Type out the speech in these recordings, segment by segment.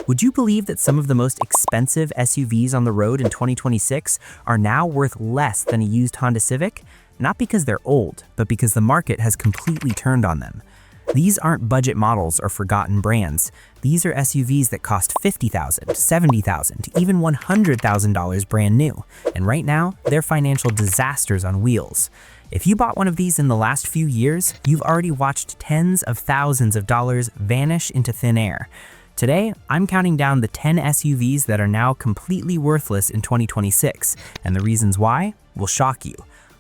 Would you believe that some of the most expensive SUVs on the road in 2026 are now worth less than a used Honda Civic? Not because they're old, but because the market has completely turned on them. These aren't budget models or forgotten brands. These are SUVs that cost $50,000, $70,000, even $100,000 brand new. And right now, they're financial disasters on wheels. If you bought one of these in the last few years, you've already watched tens of thousands of dollars vanish into thin air. Today, I'm counting down the 10 SUVs that are now completely worthless in 2026, and the reasons why will shock you.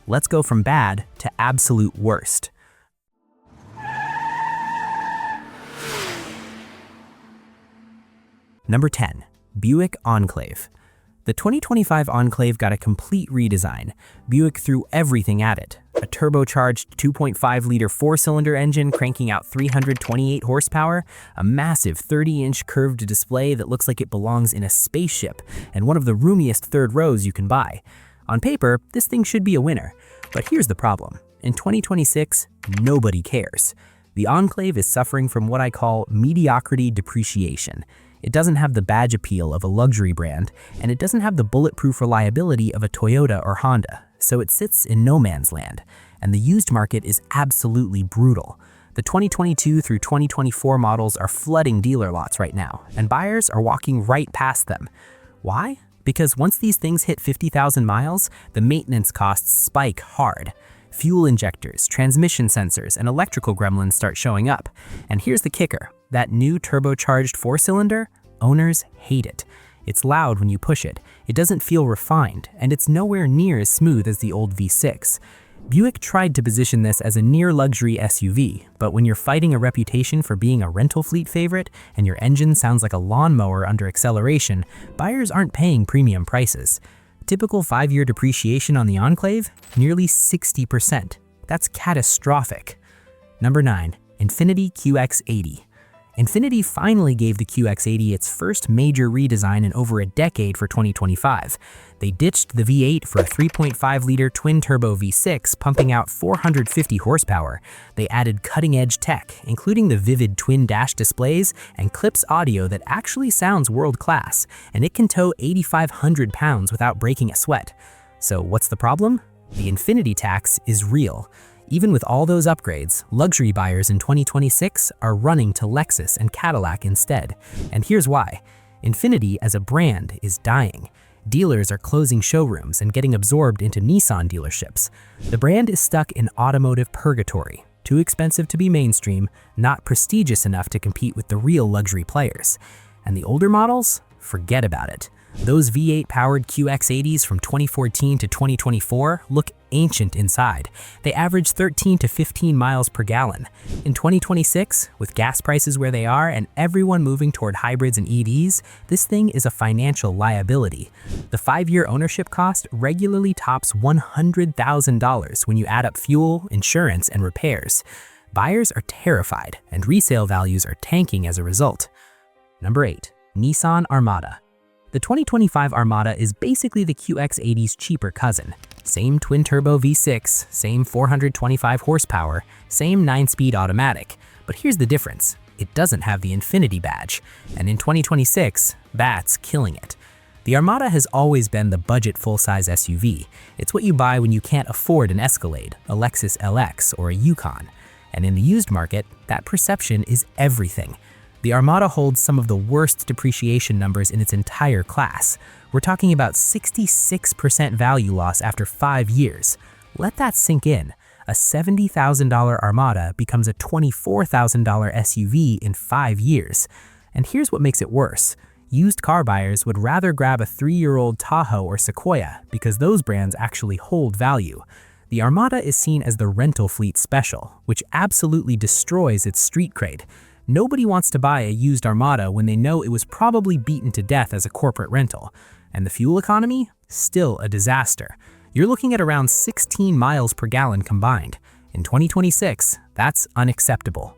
Let's go from bad to absolute worst. Number 10. Buick Enclave. The 2025 Enclave got a complete redesign. Buick threw everything at it. A turbocharged 2.5-liter four-cylinder engine cranking out 328 horsepower, a massive 30-inch curved display that looks like it belongs in a spaceship, and one of the roomiest third rows you can buy. On paper, this thing should be a winner. But here's the problem. In 2026, nobody cares. The Enclave is suffering from what I call mediocrity depreciation. It doesn't have the badge appeal of a luxury brand, and it doesn't have the bulletproof reliability of a Toyota or Honda, so it sits in no man's land. And the used market is absolutely brutal. The 2022 through 2024 models are flooding dealer lots right now, and buyers are walking right past them. Why? Because once these things hit 50,000 miles, the maintenance costs spike hard. Fuel injectors, transmission sensors, and electrical gremlins start showing up. And here's the kicker. That new turbocharged four-cylinder, owners hate it. It's loud when you push it, it doesn't feel refined, and it's nowhere near as smooth as the old V6. Buick tried to position this as a near-luxury SUV, but when you're fighting a reputation for being a rental fleet favorite and your engine sounds like a lawnmower under acceleration, buyers aren't paying premium prices. Typical 5-year depreciation on the Enclave? Nearly 60%. That's catastrophic. Number 9. Infiniti QX80. Infiniti finally gave the QX80 its first major redesign in over a decade for 2025. They ditched the V8 for a 3.5-liter twin-turbo V6 pumping out 450 horsepower. They added cutting-edge tech, including the vivid twin-dash displays and Clips audio that actually sounds world-class, and it can tow 8,500 pounds without breaking a sweat. So what's the problem? The Infiniti tax is real. Even with all those upgrades, luxury buyers in 2026 are running to Lexus and Cadillac instead. And here's why. Infiniti as a brand is dying. Dealers are closing showrooms and getting absorbed into Nissan dealerships. The brand is stuck in automotive purgatory. Too expensive to be mainstream, not prestigious enough to compete with the real luxury players. And the older models? Forget about it. Those V8-powered QX80s from 2014 to 2024 look ancient inside. They average 13 to 15 miles per gallon. In 2026, with gas prices where they are and everyone moving toward hybrids and EVs, this thing is a financial liability. The 5-year ownership cost regularly tops $100,000 when you add up fuel, insurance, and repairs. Buyers are terrified, and resale values are tanking as a result. Number 8. Nissan Armada. The 2025 Armada is basically the QX80's cheaper cousin. Same twin-turbo V6, same 425 horsepower, same 9-speed automatic. But here's the difference. It doesn't have the Infiniti badge. And in 2026, that's killing it. The Armada has always been the budget full-size SUV. It's what you buy when you can't afford an Escalade, a Lexus LX, or a Yukon. And in the used market, that perception is everything. The Armada holds some of the worst depreciation numbers in its entire class. We're talking about 66% value loss after 5 years. Let that sink in. A $70,000 Armada becomes a $24,000 SUV in 5 years. And here's what makes it worse. Used car buyers would rather grab a 3-year-old Tahoe or Sequoia because those brands actually hold value. The Armada is seen as the rental fleet special, which absolutely destroys its street cred. Nobody wants to buy a used Armada when they know it was probably beaten to death as a corporate rental. And the fuel economy? Still a disaster. You're looking at around 16 miles per gallon combined. In 2026, that's unacceptable.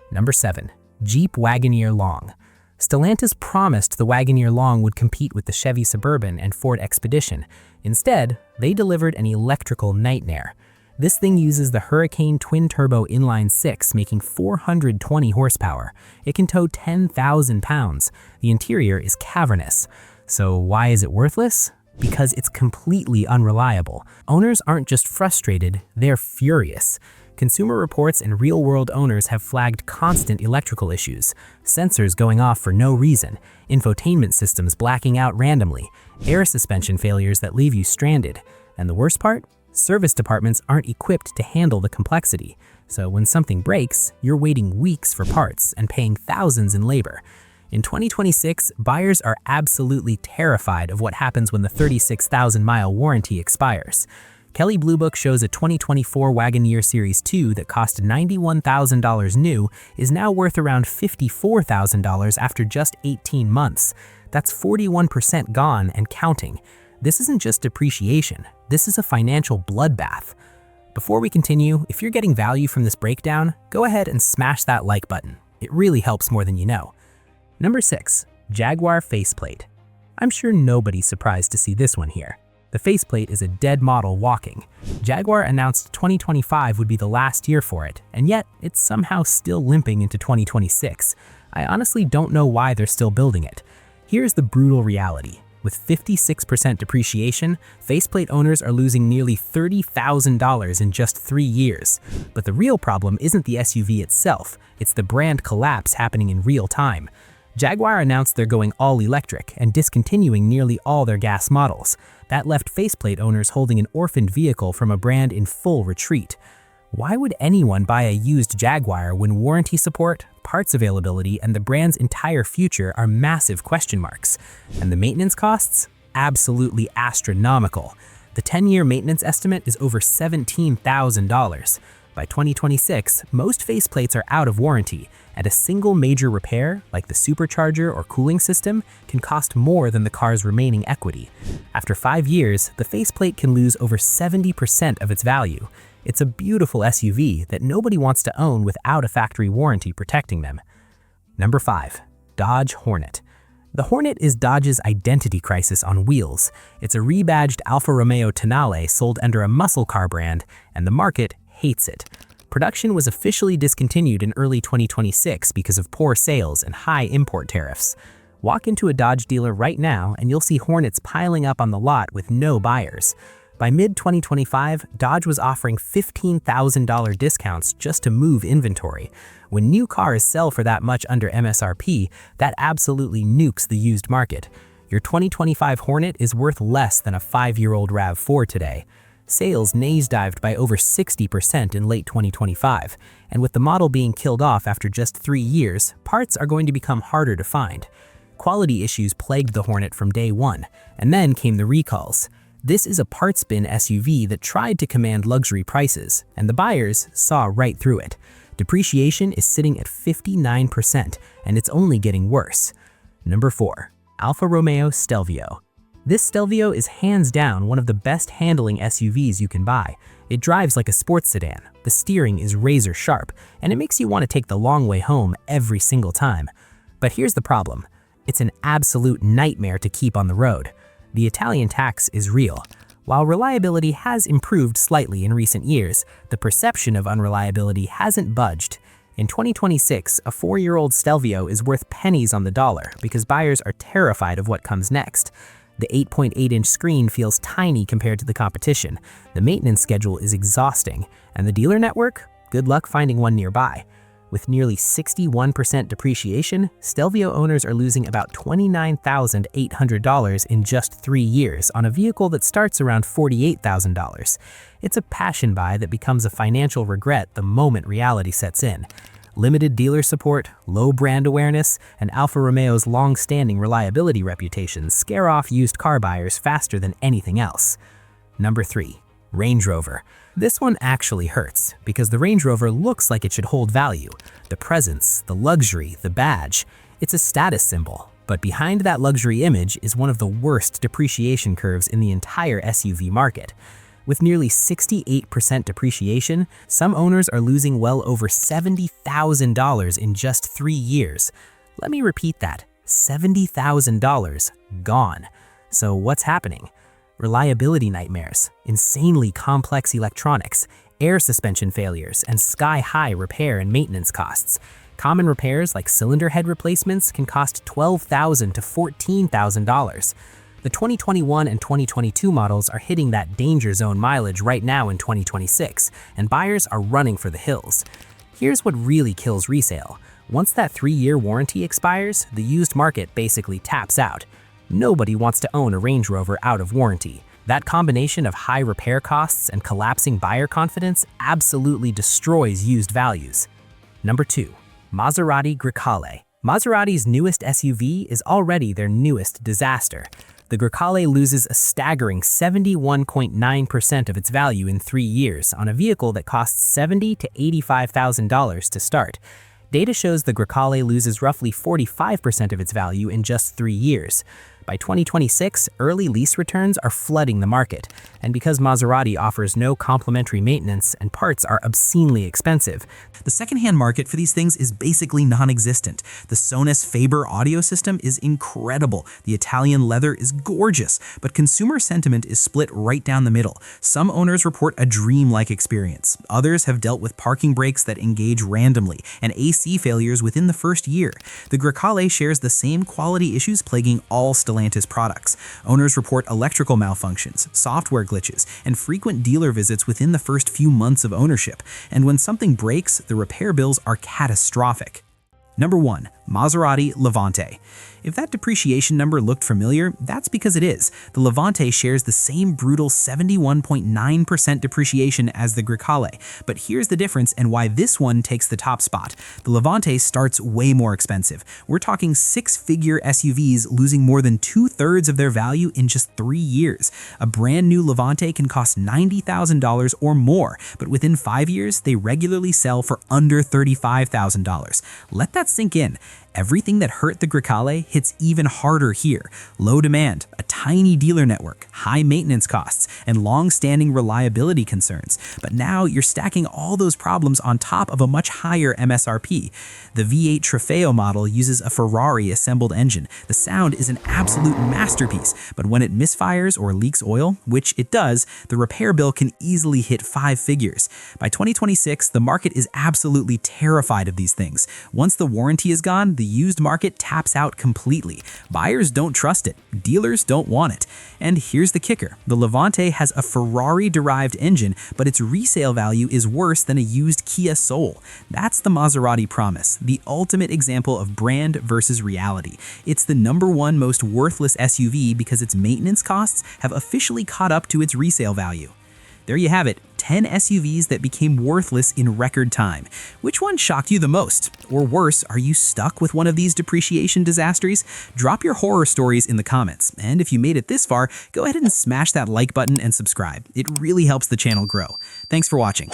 Number 7. Jeep Wagoneer Long. Stellantis promised the Wagoneer Long would compete with the Chevy Suburban and Ford Expedition. Instead, they delivered an electrical nightmare. This thing uses the Hurricane twin-turbo inline-6, making 420 horsepower. It can tow 10,000 pounds. The interior is cavernous. So why is it worthless? Because it's completely unreliable. Owners aren't just frustrated, they're furious. Consumer Reports and real-world owners have flagged constant electrical issues, sensors going off for no reason, infotainment systems blacking out randomly, air suspension failures that leave you stranded. And the worst part? Service departments aren't equipped to handle the complexity. So when something breaks, you're waiting weeks for parts and paying thousands in labor. In 2026, buyers are absolutely terrified of what happens when the 36,000-mile warranty expires. Kelley Blue Book shows a 2024 Wagoneer Series 2 that cost $91,000 new is now worth around $54,000 after just 18 months. That's 41% gone and counting. This isn't just depreciation, this is a financial bloodbath. Before we continue, if you're getting value from this breakdown, go ahead and smash that like button. It really helps more than you know. Number 6. Jaguar faceplate. I'm sure nobody's surprised to see this one here. The faceplate is a dead model walking. Jaguar announced 2025 would be the last year for it, and yet it's somehow still limping into 2026. I honestly don't know why they're still building it. Here's the brutal reality. With 56% depreciation, faceplate owners are losing nearly $30,000 in just 3 years. But the real problem isn't the SUV itself, it's the brand collapse happening in real time. Jaguar announced they're going all-electric and discontinuing nearly all their gas models. That left faceplate owners holding an orphaned vehicle from a brand in full retreat. Why would anyone buy a used Jaguar when warranty support, parts availability, and the brand's entire future are massive question marks? And the maintenance costs? Absolutely astronomical. The 10-year maintenance estimate is over $17,000. By 2026, most faceplates are out of warranty, and a single major repair, like the supercharger or cooling system, can cost more than the car's remaining equity. After 5 years, the faceplate can lose over 70% of its value. It's a beautiful SUV that nobody wants to own without a factory warranty protecting them. Number 5. Dodge Hornet. The Hornet is Dodge's identity crisis on wheels. It's a rebadged Alfa Romeo Tonale sold under a muscle car brand, and the market hates it. Production was officially discontinued in early 2026 because of poor sales and high import tariffs. Walk into a Dodge dealer right now and you'll see Hornets piling up on the lot with no buyers. By mid-2025, Dodge was offering $15,000 discounts just to move inventory. When new cars sell for that much under MSRP, that absolutely nukes the used market. Your 2025 Hornet is worth less than a 5-year-old RAV4 today. Sales nosedived by over 60% in late 2025, and with the model being killed off after just 3 years, parts are going to become harder to find. Quality issues plagued the Hornet from day one, and then came the recalls. This is a parts bin SUV that tried to command luxury prices, and the buyers saw right through it. Depreciation is sitting at 59%, and it's only getting worse. Number 4. Alfa Romeo Stelvio. This Stelvio is hands down one of the best handling SUVs you can buy. It drives like a sports sedan, the steering is razor sharp, and it makes you want to take the long way home every single time. But here's the problem. It's an absolute nightmare to keep on the road. The Italian tax is real. While reliability has improved slightly in recent years, the perception of unreliability hasn't budged. In 2026, a 4-year-old Stelvio is worth pennies on the dollar because buyers are terrified of what comes next. The 8.8-inch screen feels tiny compared to the competition, the maintenance schedule is exhausting, and the dealer network? Good luck finding one nearby. With nearly 61% depreciation, Stelvio owners are losing about $29,800 in just 3 years on a vehicle that starts around $48,000. It's a passion buy that becomes a financial regret the moment reality sets in. Limited dealer support, low brand awareness, and Alfa Romeo's long-standing reliability reputation scare off used car buyers faster than anything else. Number 3. Range Rover. This one actually hurts, because the Range Rover looks like it should hold value. The presence, the luxury, the badge. It's a status symbol, but behind that luxury image is one of the worst depreciation curves in the entire SUV market. With nearly 68% depreciation, some owners are losing well over $70,000 in just 3 years. Let me repeat that, $70,000 gone. So what's happening? reliability nightmares, insanely complex electronics, air suspension failures, and sky-high repair and maintenance costs. Common repairs like cylinder head replacements can cost $12,000 to $14,000. The 2021 and 2022 models are hitting that danger zone mileage right now in 2026, and buyers are running for the hills. Here's what really kills resale. Once that 3-year warranty expires, the used market basically taps out. Nobody wants to own a Range Rover out of warranty. That combination of high repair costs and collapsing buyer confidence absolutely destroys used values. Number 2. Maserati Grecale. Maserati's newest SUV is already their newest disaster. The Grecale loses a staggering 71.9% of its value in 3 years on a vehicle that costs $70,000 to $85,000 to start. Data shows the Grecale loses roughly 45% of its value in just 3 years. By 2026, early lease returns are flooding the market, and because Maserati offers no complimentary maintenance and parts are obscenely expensive, the secondhand market for these things is basically non-existent. The Sonos Faber audio system is incredible. The Italian leather is gorgeous, but consumer sentiment is split right down the middle. Some owners report a dream-like experience. Others have dealt with parking brakes that engage randomly and AC failures within the first year. The Grecale shares the same quality issues plaguing all Stellantis products. Owners report electrical malfunctions, software glitches, and frequent dealer visits within the first few months of ownership. And when something breaks, the repair bills are catastrophic. Number 1. Maserati Levante. If that depreciation number looked familiar, that's because it is. The Levante shares the same brutal 71.9% depreciation as the Grecale, but here's the difference and why this one takes the top spot. The Levante starts way more expensive. We're talking 6-figure SUVs losing more than 2/3 of their value in just 3 years. A brand new Levante can cost $90,000 or more, but within 5 years, they regularly sell for under $35,000. Let that sink in. Everything that hurt the Grecale hits even harder here. Low demand, a tiny dealer network, high maintenance costs, and long-standing reliability concerns. But now you're stacking all those problems on top of a much higher MSRP. The V8 Trofeo model uses a Ferrari-assembled engine. The sound is an absolute masterpiece, but when it misfires or leaks oil, which it does, the repair bill can easily hit 5 figures. By 2026, the market is absolutely terrified of these things. Once the warranty is gone, the used market taps out completely. Buyers don't trust it. Dealers don't want it. And here's the kicker. The Levante has a Ferrari-derived engine, but its resale value is worse than a used Kia Soul. That's the Maserati promise, the ultimate example of brand versus reality. It's the #1 most worthless SUV because its maintenance costs have officially caught up to its resale value. There you have it, 10 SUVs that became worthless in record time. Which one shocked you the most? Or worse, are you stuck with one of these depreciation disasters? Drop your horror stories in the comments. And if you made it this far, go ahead and smash that like button and subscribe. It really helps the channel grow. Thanks for watching.